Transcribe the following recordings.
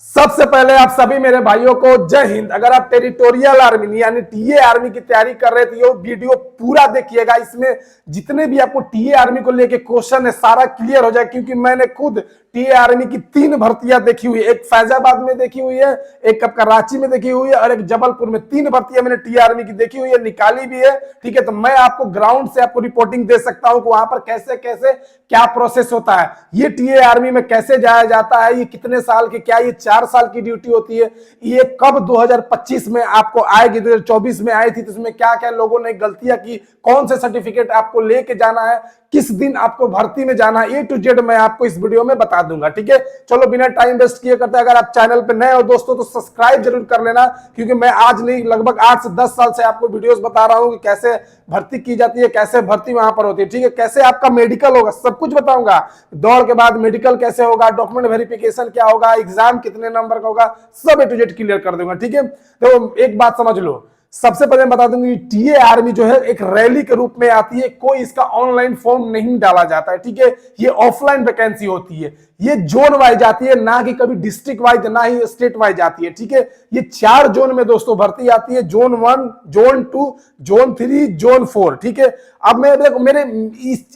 सबसे पहले आप सभी मेरे भाइयों को जय हिंद। अगर आप टेरिटोरियल आर्मी यानी टीए आर्मी की तैयारी कर रहे थे, ये वीडियो पूरा देखिएगा। इसमें जितने भी आपको टीए आर्मी को लेके क्वेश्चन है सारा क्लियर हो जाए, क्योंकि मैंने खुद टीए आर्मी की 3 भर्तियां देखी हुई है। एक फैजाबाद में देखी हुई है, एक आपका रांची में देखी हुई है और एक जबलपुर में। 3 भर्तियां मैंने टीए आर्मी की देखी हुई है, निकाली भी है। ठीक है, तो मैं आपको ग्राउंड से आपको रिपोर्टिंग दे सकता हूं कि वहां पर कैसे कैसे क्या प्रोसेस होता है, ये टीए आर्मी में कैसे जाया जाता है, ये कितने साल के, क्या ये 4 साल की ड्यूटी होती है, ये कब 2025 में आपको आएगी, 2024 में आई थी तो उसमें क्या क्या लोगों ने गलतियां की, कौन से सर्टिफिकेट आपको लेके जाना है, किस दिन आपको भर्ती में जाना है, A to Z मैं आपको इस वीडियो में बता दूंगा। ठीक है, चलो बिना टाइम वेस्ट किए करते हैं। अगर आप चैनल पे नए हो दोस्तों तो सब्सक्राइब जरूर कर लेना, क्योंकि मैं आज नहीं लगभग 8 से 10 साल से आपको वीडियोस बता रहा हूं कि कैसे भर्ती की जाती है, कैसे भर्ती वहां पर होती है। ठीक है, कैसे आपका मेडिकल होगा सब कुछ बताऊंगा। दौड़ के बाद मेडिकल कैसे होगा, डॉक्यूमेंट वेरिफिकेशन क्या होगा, एग्जाम कितने नंबर का होगा, सब A to Z क्लियर कर दूंगा। ठीक है, तो एक बात समझ लो, सबसे पहले बता दूंगी टीए आर्मी जो है एक रैली के रूप में आती है, कोई इसका ऑनलाइन फॉर्म नहीं डाला जाता है। ठीक है, ये ऑफलाइन वैकेंसी होती है, ये जोन वाइज आती है, ना कि कभी डिस्ट्रिक्ट वाइज, ना ही स्टेट वाइज आती है। ठीक है, ये 4 जोन में दोस्तों भर्ती आती है, जोन 1, जोन 2, जोन 3, जोन 4। ठीक है, अब मैं देखो मेरे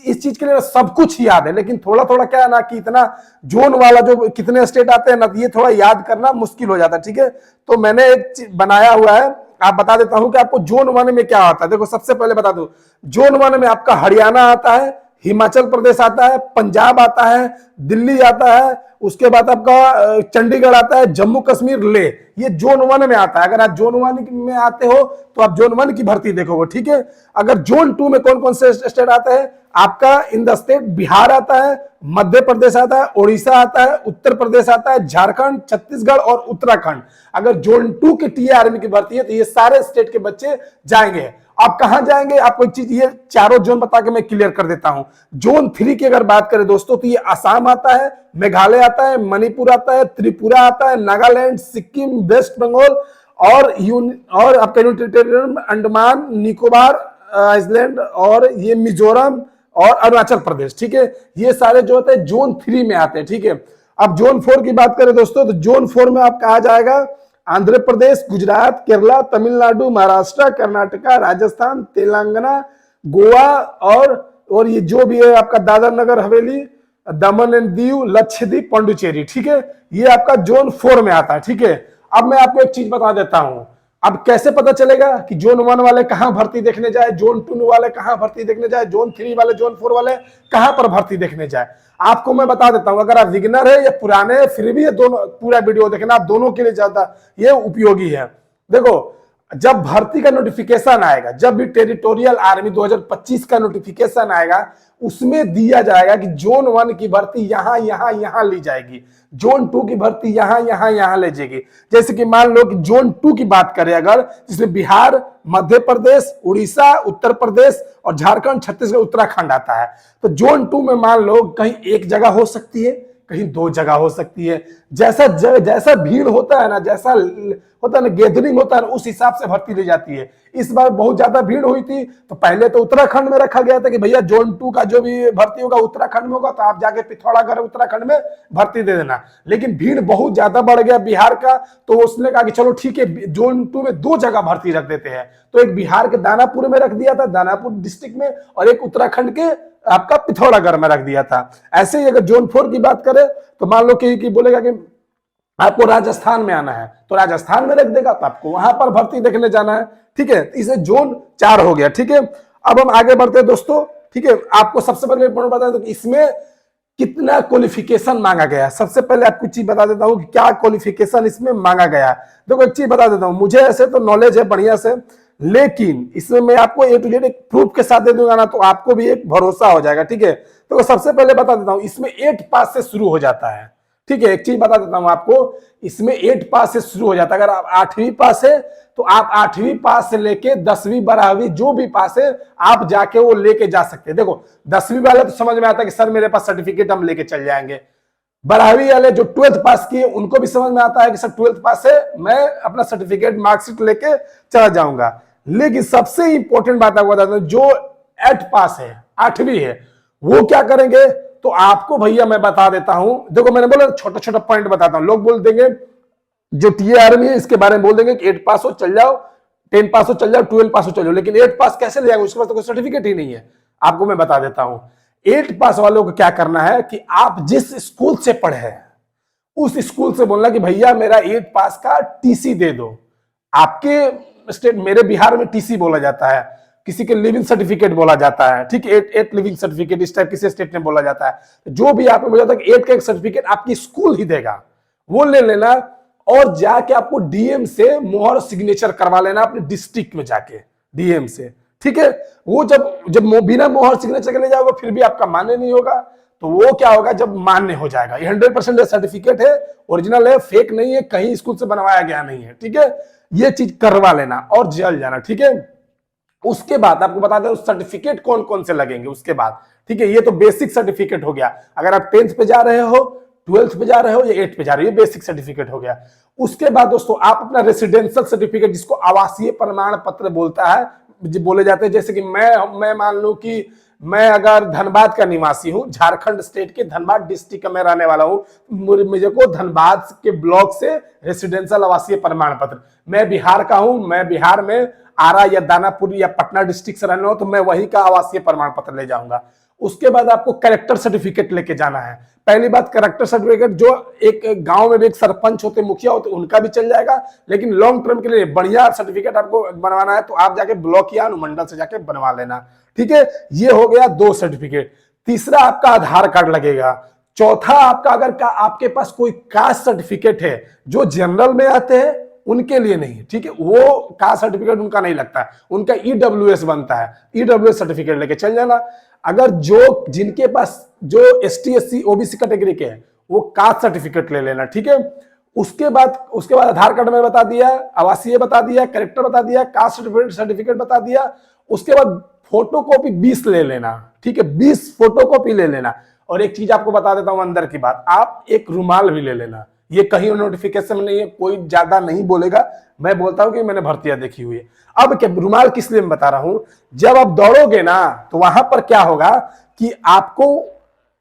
इस चीज के लिए सब कुछ याद है, लेकिन थोड़ा थोड़ा क्या है ना कि इतना जोन वाला जो कितने स्टेट आते हैं ना, ये थोड़ा याद करना मुश्किल हो जाता है। ठीक है, तो मैंने एक बनाया हुआ है, आप बता देता हूं कि आपको जोन 1 में क्या आता है। देखो सबसे पहले बता दूं, जोन 1 में आपका हरियाणा आता है, हिमाचल प्रदेश आता है, पंजाब आता है, दिल्ली आता है, उसके बाद आपका चंडीगढ़ आता है, जम्मू कश्मीर, ले, ये जोन 1 में आता है। अगर आप जोन 1 में आते हो तो आप जोन 1 की भर्ती देखोगे। ठीक है, अगर जोन 2 में कौन कौन से स्टेट आते हैं, आपका इन द स्टेट बिहार आता है, मध्य प्रदेश आता है, उड़ीसा आता है, उत्तर प्रदेश आता है, झारखंड, छत्तीसगढ़ और उत्तराखंड। अगर जोन 2 की टीए आर्मी की भर्ती है तो ये सारे स्टेट के बच्चे जाएंगे। आप कहां जाएंगे, आपको एक चीज, ये चारों जोन बता के मैं क्लियर कर देता हूं। जोन 3 की अगर बात करें दोस्तों तो ये असम आता है, मेघालय आता है, मणिपुर आता है, त्रिपुरा आता है, नागालैंड, सिक्किम, वेस्ट बंगाल और आपका अंडमान निकोबार आइलैंड और ये मिजोरम और अरुणाचल प्रदेश। ठीक है, ये सारे जो होते हैं जोन 3 में आते हैं। ठीक है, अब जोन 4 की बात करें दोस्तों तो जोन 4 में आप कहा जाएगा आंध्र प्रदेश, गुजरात, केरला, तमिलनाडु, महाराष्ट्र, कर्नाटका, राजस्थान, तेलंगाना, गोवा और ये जो भी है आपका दादर नगर हवेली, दमन एंड दीव, लक्षद्वीप, पांडुचेरी। ठीक है, ये आपका जोन 4 में आता है। ठीक है, अब मैं आपको एक चीज बता देता हूं, अब कैसे पता चलेगा कि जोन 1 वाले कहां भर्ती देखने जाए, जोन 2 वाले कहां भर्ती देखने जाए, जोन 3 वाले, जोन 4 वाले कहां पर भर्ती देखने जाए, आपको मैं बता देता हूं। अगर आप बिगिनर है या पुराने है, फिर भी ये दोनों पूरा वीडियो देखना, आप दोनों के लिए ज्यादा ये उपयोगी है। देखो, जब भर्ती का नोटिफिकेशन आएगा, जब भी टेरिटोरियल आर्मी 2025 का नोटिफिकेशन आएगा, उसमें दिया जाएगा कि जोन 1 की भर्ती यहां यहां यहां ली जाएगी, जोन 2 की भर्ती यहां यहां यहां ले जाएगी। जैसे कि मान लो कि जोन 2 की बात करें अगर, जिसमें बिहार, मध्य प्रदेश, उड़ीसा, उत्तर प्रदेश और झारखंड, छत्तीसगढ़, उत्तराखंड आता है, तो जोन 2 में मान लो कहीं एक जगह हो सकती है, कहीं 2 जगह हो सकती है। जैसा भीड़ होता है ना, जैसा होता है ना, गैदरिंग होता है ना, उस हिसाब से भर्ती ली जाती है। इस बार बहुत ज्यादा भीड़ हुई थी तो पहले तो उत्तराखंड में रखा गया था कि भैया जोन 2 का जो भी भर्ती होगा उत्तराखंड में होगा, तो आप जाके पिथौरागढ़ उत्तराखंड में भर्ती दे देना। लेकिन भीड़ बहुत ज्यादा बढ़ गया बिहार का, तो उसने कहा कि चलो ठीक है, जोन 2 में 2 जगह भर्ती रख देते हैं। तो एक बिहार के दानापुर में रख दिया था, दानापुर डिस्ट्रिक्ट में, और एक उत्तराखंड के आपका पिथौरागढ़ में रख दिया था। ऐसे ही अगर जोन 4 की बात करें तो मान लो कि बोलेगा कि आपको राजस्थान में आना है, तो राजस्थान में रख देगा, तो आपको वहां पर भर्ती देखने जाना है। ठीक है, इसे जोन 4 हो गया। ठीक है, अब हम आगे बढ़ते हैं दोस्तों। ठीक है, आपको सबसे पहले बता दें कि इसमें कितना क्वालिफिकेशन मांगा गया। सबसे पहले आपको चीज बता देता हूं कि क्या क्वालिफिकेशन इसमें मांगा गया। देखो एक चीज बता देता हूं, मुझे ऐसे तो नॉलेज है बढ़िया से, लेकिन इसमें मैं आपको A to Z एक प्रूफ के साथ दे दूंगा ना, तो आपको भी एक भरोसा हो जाएगा। ठीक है, तो सबसे पहले बता देता हूं, इसमें 8 पास से शुरू हो जाता है। ठीक है, एक चीज बता देता हूं आपको, इसमें 8 पास से शुरू हो जाता है। अगर आप 8वीं पास है तो आप 8वीं पास से लेके 10वीं 12वीं जो भी पास है आप जाके वो लेके जा सकते हैं। देखो 10वीं वाले तो समझ में आता है कि सर मेरे पास सर्टिफिकेट हम लेके चल जाएंगे, 12वीं वाले जो 12th पास किए उनको भी समझ में आता है कि सर 12th पास है, मैं अपना सर्टिफिकेट मार्कशीट लेके चला जाऊंगा। लेकिन सबसे इंपॉर्टेंट बात आपको बताता हूं, जो 8 पास है, 8वीं है, वो क्या करेंगे, तो आपको भैया मैं बता देता हूं। देखो मैंने बोला छोटा छोटा पॉइंट बताता हूं। लोग बोल देंगे जो टीए आर्मी है इसके बारे में बोल देंगे कि 8 पास हो चल जाओ, 10 पास हो चल जाओ, 12 पास हो चल जाओ, लेकिन 8 पास कैसे ले जाएगा, उसके पास तो कोई सर्टिफिकेट ही नहीं है। आपको मैं बता देता हूं, 8 पास वालों को क्या करना है कि आप जिस स्कूल से पढ़े हैं उस स्कूल से बोलना कि भैया मेरा 8 पास का टीसी दे दो। आपके स्टेट, मेरे बिहार में टीसी बोला जाता है, किसी के लिविंग सर्टिफिकेट बोला जाता है, ठीक है, 8 लिविंग सर्टिफिकेट इस टाइप किसी स्टेट में बोला जाता है। जो भी आपको बोला जाता है 8 का एक सर्टिफिकेट आपकी स्कूल ही देगा, वो ले लेना और जाके आपको डीएम से मोहर सिग्नेचर करवा लेना अपने डिस्ट्रिक्ट में जाके डीएम से, ठीक है। वो जब जब बिना मोहर सिग्नेचर के ले जाओगे फिर भी आपका मान्य नहीं होगा, तो वो क्या होगा जब मान्य हो जाएगा। ये 100% सर्टिफिकेट है, ओरिजिनल है, फेक नहीं है, कहीं स्कूल से बनवाया गया नहीं है, ठीक है। ये चीज करवा लेना और जल जाना, ठीक है। उसके बाद आपको बता दें सर्टिफिकेट कौन कौन से लगेंगे उसके बाद, ठीक है। ये तो बेसिक सर्टिफिकेट हो गया, अगर आप 10th पे जा रहे हो, 12th पे जा रहे हो या 8th पे जा रहे हो, ये बेसिक सर्टिफिकेट हो गया। उसके बाद दोस्तों आप अपना रेसिडेंशियल सर्टिफिकेट, जिसको आवासीय प्रमाण पत्र बोलता है, बोले जाते हैं, जैसे कि मैं मान लूं कि मैं अगर धनबाद का निवासी हूं, झारखंड स्टेट के धनबाद डिस्ट्रिक्ट का मैं रहने वाला हूं, मुझे को धनबाद के ब्लॉक से रेसिडेंशियल आवासीय प्रमाण पत्र, मैं बिहार का हूं, मैं बिहार में आरा या दानापुर या पटना डिस्ट्रिक्ट से रहने वाला हूं, तो मैं वही का आवासीय प्रमाण पत्र ले जाऊंगा। उसके बाद आपको कैरेक्टर सर्टिफिकेट लेके जाना है। पहली बात, कैरेक्टर सर्टिफिकेट जो एक गांव में भी एक सरपंच होते, मुखिया होते, उनका भी चल जाएगा, लेकिन लॉन्ग टर्म के लिए बढ़िया सर्टिफिकेट आपको बनवाना है तो आप जाके ब्लॉक या अनुमंडल से जाके बनवा लेना, ठीक है। ये हो गया 2 सर्टिफिकेट। तीसरा आपका आधार कार्ड लगेगा। चौथा आपका अगर आपके पास कोई कास्ट सर्टिफिकेट है, जो जनरल में आते हैं उनके लिए नहीं, ठीक है, वो कास्ट सर्टिफिकेट उनका नहीं लगता है, उनका ईडब्ल्यूएस बनता है, ईडब्ल्यूएस सर्टिफिकेट लेके चल जाना। अगर जिनके पास जो एसटी एससी ओबीसी कैटेगरी के हैं वो कास्ट सर्टिफिकेट ले लेना, ठीक है। उसके बाद आधार कार्ड में बता दिया, आवासीय बता दिया, कैरेक्टर बता दिया, कास्ट सर्टिफिकेट बता दिया। उसके बाद फोटोकॉपी 20 ले लेना, ठीक है, 20 फोटोकॉपी ले लेना। और एक चीज आपको बता देता हूं अंदर की बात, आप एक रुमाल भी ले लेना। ये कहीं नोटिफिकेशन में नहीं है, कोई ज्यादा नहीं बोलेगा, मैं बोलता हूं कि मैंने भर्तियां देखी हुई है। अब क्या रुमाल किस लिए मैं बता रहा हूं, जब आप दौड़ोगे ना तो वहां पर क्या होगा कि आपको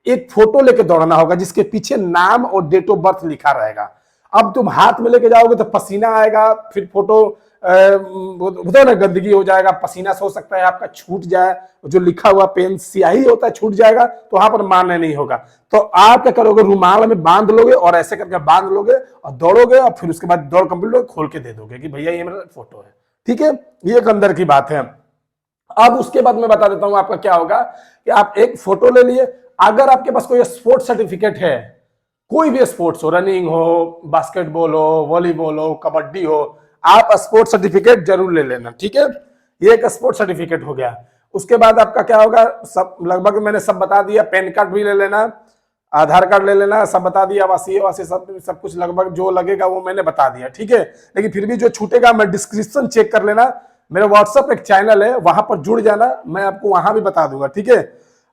एक फोटो लेके दौड़ना होगा जिसके पीछे नाम और डेट ऑफ बर्थ लिखा रहेगा। अब तुम हाथ में लेके जाओगे तो पसीना आएगा, फिर फोटो होता है ना, गंदगी हो जाएगा, पसीना से हो सकता है आपका छूट जाए, जो लिखा हुआ पेन स्याही होता है छूट जाएगा, तो वहां पर मान्य नहीं होगा। तो आप क्या करोगे, रुमाल में बांध लोगे और ऐसे करके बांध लोगे और दौड़ोगे, और फिर उसके बाद दौड़ कंप्लीट होगी खोल के दे दोगे कि भैया ये मेरा फोटो है, ठीक है। ये एक अंदर की बात है। अब उसके बाद मैं बता देता हूं आपका क्या होगा कि आप एक फोटो ले लिए। अगर आपके पास कोई स्पोर्ट्स सर्टिफिकेट है, कोई भी स्पोर्ट्स हो, रनिंग हो, बास्केटबॉल हो, वॉलीबॉल हो, कबड्डी हो, आप स्पोर्ट्स सर्टिफिकेट जरूर ले लेना, ठीक है। ये एक स्पोर्ट्स सर्टिफिकेट हो गया। उसके बाद आपका क्या होगा, सब लगभग मैंने सब बता दिया। पैन कार्ड भी ले लेना, आधार कार्ड ले लेना, सब बता दिया, आवासीय सब कुछ लगभग जो लगेगा वो मैंने बता दिया, ठीक है। लेकिन फिर भी जो छूटेगा मैं डिस्क्रिप्शन चेक कर लेना, मेरा व्हाट्सएप एक चैनल है, वहां पर जुड़ जाना, मैं आपको वहां भी बता दूंगा, ठीक है।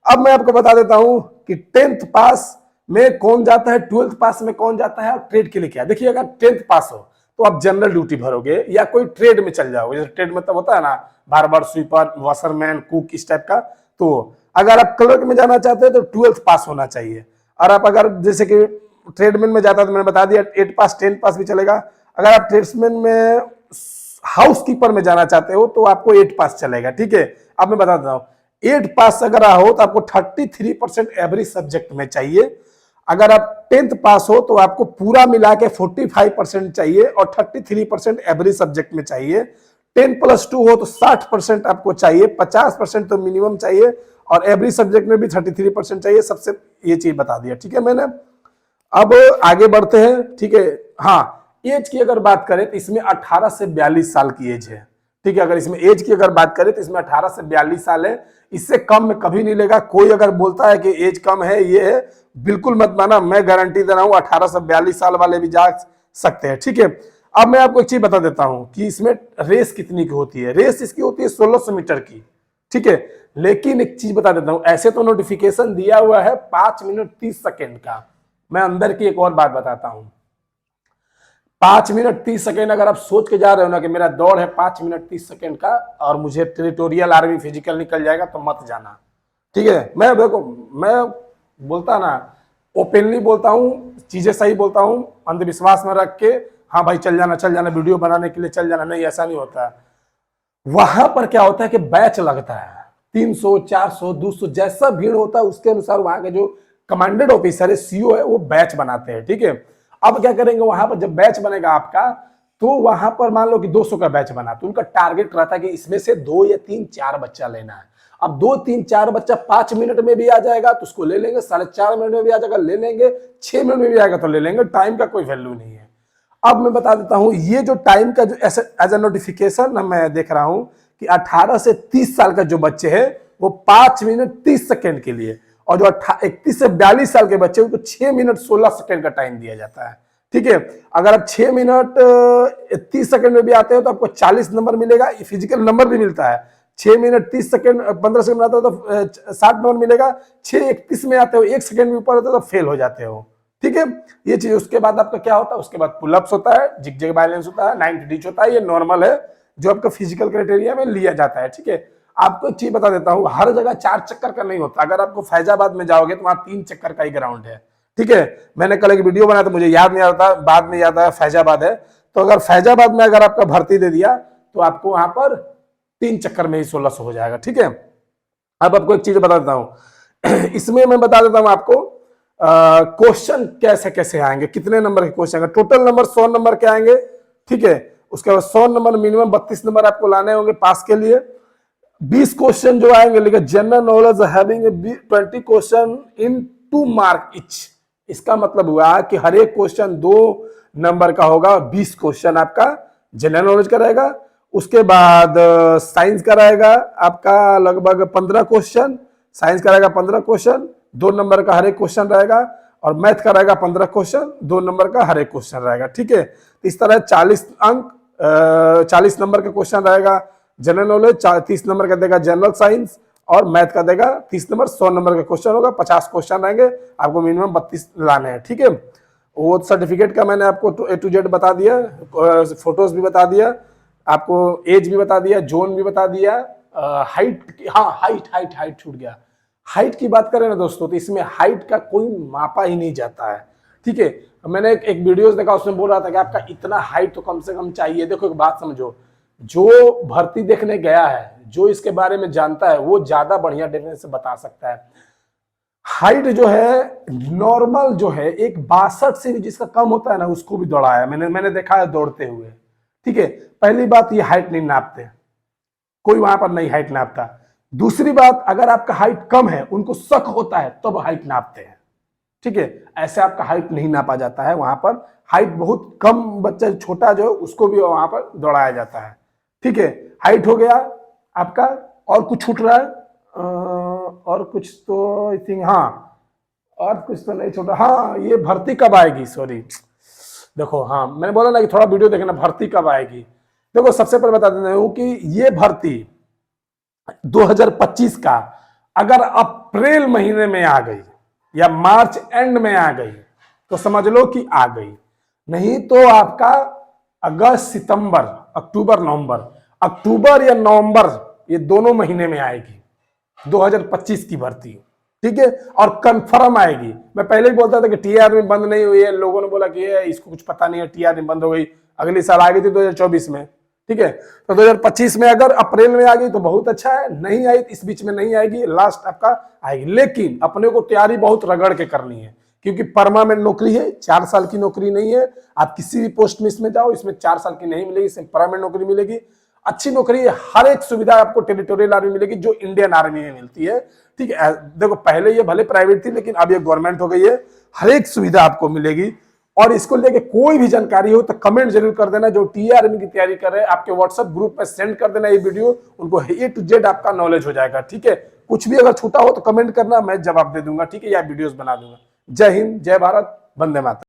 अब मैं आपको बता देता हूं कि 10th पास में कौन जाता है, 12th पास में कौन जाता है और ट्रेड के लिए क्या। देखिए, अगर 10th पास हो तो आप जनरल ड्यूटी भरोगे या कोई ट्रेड में चल जाओगे, जैसे ट्रेड मतलब होता है ना, बार्बर, स्वीपर, वॉशरमैन, कुक, इस टाइप का। तो अगर आप क्लर्क में जाना चाहते हैं तो 12th पास होना चाहिए। और आप अगर जैसे कि ट्रेडमैन में जाता है तो मैंने बता दिया 8 पास 10 पास भी चलेगा। अगर आप ट्रेड्समैन में हाउस कीपर में जाना चाहते हो तो आपको 8 पास चलेगा, ठीक है। अब मैं बता देता हूँ, 8 पास अगर हो तो आपको 33% एवरेज सब्जेक्ट में चाहिए। अगर आप 10th पास हो तो आपको पूरा मिला के 45% चाहिए और 33% एवरेज सब्जेक्ट में चाहिए। 10+2 हो तो 60% आपको चाहिए, 50% तो मिनिमम चाहिए, और एवरेज सब्जेक्ट में भी 33% चाहिए। सबसे ये चीज बता दिया, ठीक है मैंने। अब आगे बढ़ते हैं, ठीक है। हाँ, एज की अगर बात करें तो इसमें 18 से 42 साल की एज है, ठीक है। अगर इसमें एज की अगर बात करें तो इसमें 18 से 42 साल है, इससे कम में कभी नहीं लेगा। कोई अगर बोलता है कि एज कम है, ये है, बिल्कुल मत माना, मैं गारंटी दे रहा हूं 18 से 42 साल वाले भी जा सकते हैं, ठीक है। अब मैं आपको एक चीज बता देता हूं कि इसमें रेस कितनी की होती है। रेस इसकी होती है 1600 मीटर की, ठीक है। लेकिन एक चीज बता देता हूं, ऐसे तो नोटिफिकेशन दिया हुआ है 5 मिनट 30 सेकेंड का। मैं अंदर की एक और बात बताता हूं, 5 मिनट 30 सेकेंड अगर आप सोच के जा रहे हो ना कि मेरा दौड़ है 5 मिनट 30 सेकेंड का और मुझे टेरिटोरियल आर्मी फिजिकल निकल जाएगा, तो मत जाना, ठीक है। मैं देखो, मैं बोलता ना, ओपनली बोलता हूं, चीजें सही बोलता हूं, अंधविश्वास में रख के हाँ भाई चल जाना वीडियो बनाने के लिए चल जाना, नहीं ऐसा नहीं होता है। वहां पर क्या होता है कि बैच लगता है, 300 400 200 जैसा भीड़ होता है उसके अनुसार वहां के जो कमांडेड ऑफिसर है, सीओ है, वो बैच बनाते हैं, ठीक है। अब क्या करेंगे वहां पर, जब बैच बनेगा आपका, तो वहां पर मान लो कि 200 का बैच बना, तो उनका टारगेट रहता है कि इसमें से 2 या 3 4 बच्चा लेना है। अब 2 3 4 बच्चा 5 मिनट में भी आ जाएगा तो उसको ले लेंगे, 4.5 मिनट में भी आ जाएगा ले लेंगे, 6 मिनट में भी आएगा तो ले लेंगे, टाइम का कोई वैल्यू नहीं है। अब मैं बता देता हूं, ये जो टाइम का जो एज ए नोटिफिकेशन मैं देख रहा हूं कि 18 से 30 साल का जो बच्चे हैं वो 5 मिनट 30 सेकंड के लिए, और जो 31 से 42 साल के बच्चे उनको 6 मिनट 16 सेकंड का टाइम दिया जाता है, ठीक है। अगर आप 6 मिनट 30 सेकंड में भी आते हो तो आपको 40 नंबर मिलेगा, फिजिकल नंबर भी मिलता है। 6 मिनट 30 सेकंड 15 सेकंड में आते हो तो 60 नंबर मिलेगा। 6:31 में आते हो 1 सेकंड में ऊपर होते हो तो फेल हो जाते हो, ठीक है। ये चीज, उसके बाद आपका क्या होता है, उसके बाद पुलअप्स होता है, जिग बैलेंस होता है, 90 डिच होता है, ये नॉर्मल है जो आपका फिजिकल क्राइटेरिया में लिया जाता है, ठीक है। आपको एक चीज बता देता हूं, हर जगह 4 चक्कर का नहीं होता। अगर आपको फैजाबाद में जाओगे तो वहां 3 चक्कर का ही ग्राउंड है, ठीक है। मैंने कल एक वीडियो बनाया तो मुझे याद नहीं आता, बाद में याद आया फैजाबाद है। तो अगर फैजाबाद में अगर आपका भर्ती दे दिया तो आपको वहां पर 3 चक्कर में ही 1600 हो जाएगा, ठीक है। अब आपको एक चीज बता देता हूं इसमें मैं बता देता हूं आपको क्वेश्चन कैसे कैसे आएंगे, कितने नंबर के क्वेश्चन आएंगे। टोटल नंबर 100 नंबर के आएंगे, ठीक है। उसके बाद 100 नंबर मिनिमम 32 नंबर आपको लाने होंगे पास के लिए। 20 क्वेश्चन जो आएंगे, लेकिन general knowledge having 20 question in 2 mark etch. इसका मतलब हुआ कि हर एक क्वेश्चन 2 नंबर का होगा। 20 क्वेश्चन आपका जनरल नॉलेज का रहेगा। उसके बाद साइंस का रहेगा आपका लगभग 15 क्वेश्चन, साइंस का रहेगा 15 क्वेश्चन, 2 नंबर का हर एक क्वेश्चन रहेगा। और मैथ का रहेगा 15 क्वेश्चन, 2 नंबर का हर एक क्वेश्चन रहेगा, ठीक है। इस तरह 40 अंक 40 नंबर का क्वेश्चन रहेगा जनरल नॉलेज, 30 नंबर का देगा जनरल साइंस, और मैथ का देगा 30 नंबर। 100 नंबर का क्वेश्चन होगा, 50 क्वेश्चन रहेंगे, आपको मिनिमम 32 लाने हैं, ठीक है। वो सर्टिफिकेट का मैंने आपको A to Z बता दिया, फोटोज भी बता दिया, आपको एज भी बता दिया, जोन भी बता दिया, हाइट, हाँ हाइट छूट गया। हाइट की बात करें ना दोस्तों, तो इसमें हाइट का कोई मापा ही नहीं जाता है, ठीक है। मैंने एक वीडियोस देखा, उसमें बोल रहा था कि आपका इतना हाइट तो कम से कम चाहिए। देखो एक बात समझो, जो भर्ती देखने गया है, जो इसके बारे में जानता है, वो ज्यादा बढ़िया डेफिनेशन से बता सकता है। हाइट जो है नॉर्मल जो है, एक 62 से भी जिसका कम होता है ना, उसको भी दौड़ाया मैंने देखा है दौड़ते हुए, ठीक है। पहली बात, ये हाइट नहीं नापते, कोई वहां पर नहीं हाइट नापता। दूसरी बात, अगर आपका हाइट कम है, उनको शक होता है तब हाइट नापते हैं, ठीक है। ऐसे आपका हाइट नहीं नापा जाता है वहां पर। हाइट बहुत कम बच्चा छोटा जो है उसको भी वहां पर दौड़ाया जाता है, ठीक है। हाइट हो गया आपका, और कुछ छूट रहा है, और कुछ तो आई थिंक, हाँ और कुछ तो नहीं छूटा। हाँ, ये भर्ती कब आएगी, सॉरी देखो, हाँ मैंने बोला ना कि थोड़ा वीडियो देखना, भर्ती कब आएगी। देखो सबसे पहले बता देता हूं कि ये भर्ती 2025 का अगर अप्रैल महीने में आ गई या मार्च एंड में आ गई तो समझ लो कि आ गई, नहीं तो आपका अगस्त सितंबर अक्टूबर नवंबर, अक्टूबर या नवंबर, ये दोनों महीने में आएगी 2025 की भर्ती, ठीक है। और कंफर्म आएगी। मैं पहले ही बोलता था कि टीआर में बंद नहीं हुई है, लोगों ने बोला कि इसको कुछ पता नहीं है, टीआर में बंद हो गई, अगले साल आ गई थी 2024 में, ठीक है। तो 2025 में अगर अप्रैल में आ गई तो बहुत अच्छा है, नहीं आई इस बीच में नहीं आएगी, लास्ट आपका आएगी। लेकिन अपने को तैयारी बहुत रगड़ के करनी है, क्योंकि परमानेंट नौकरी है, 4 साल की नौकरी नहीं है। आप किसी भी पोस्ट में इसमें जाओ, इसमें 4 साल की नहीं मिलेगी, इसमें परमानेंट नौकरी मिलेगी, अच्छी नौकरी है, हर एक सुविधा आपको टेरिटोरियल आर्मी मिलेगी जो इंडियन आर्मी में मिलती है, ठीक है। देखो पहले ये भले प्राइवेट थी, लेकिन अब ये गवर्नमेंट हो गई है, हर एक सुविधा आपको मिलेगी। और इसको लेके कोई भी जानकारी हो तो कमेंट जरूर कर देना। जो टीए आर्मी की तैयारी कर रहे हैं, आपके व्हाट्सएप ग्रुप में सेंड कर देना ये वीडियो, उनको A to Z आपका नॉलेज हो जाएगा, ठीक है। कुछ भी अगर छूटा हो तो कमेंट करना, मैं जवाब दे दूंगा, ठीक है, या वीडियोस बना दूंगा। जय हिंद, जय भारत, वंदे मातरम।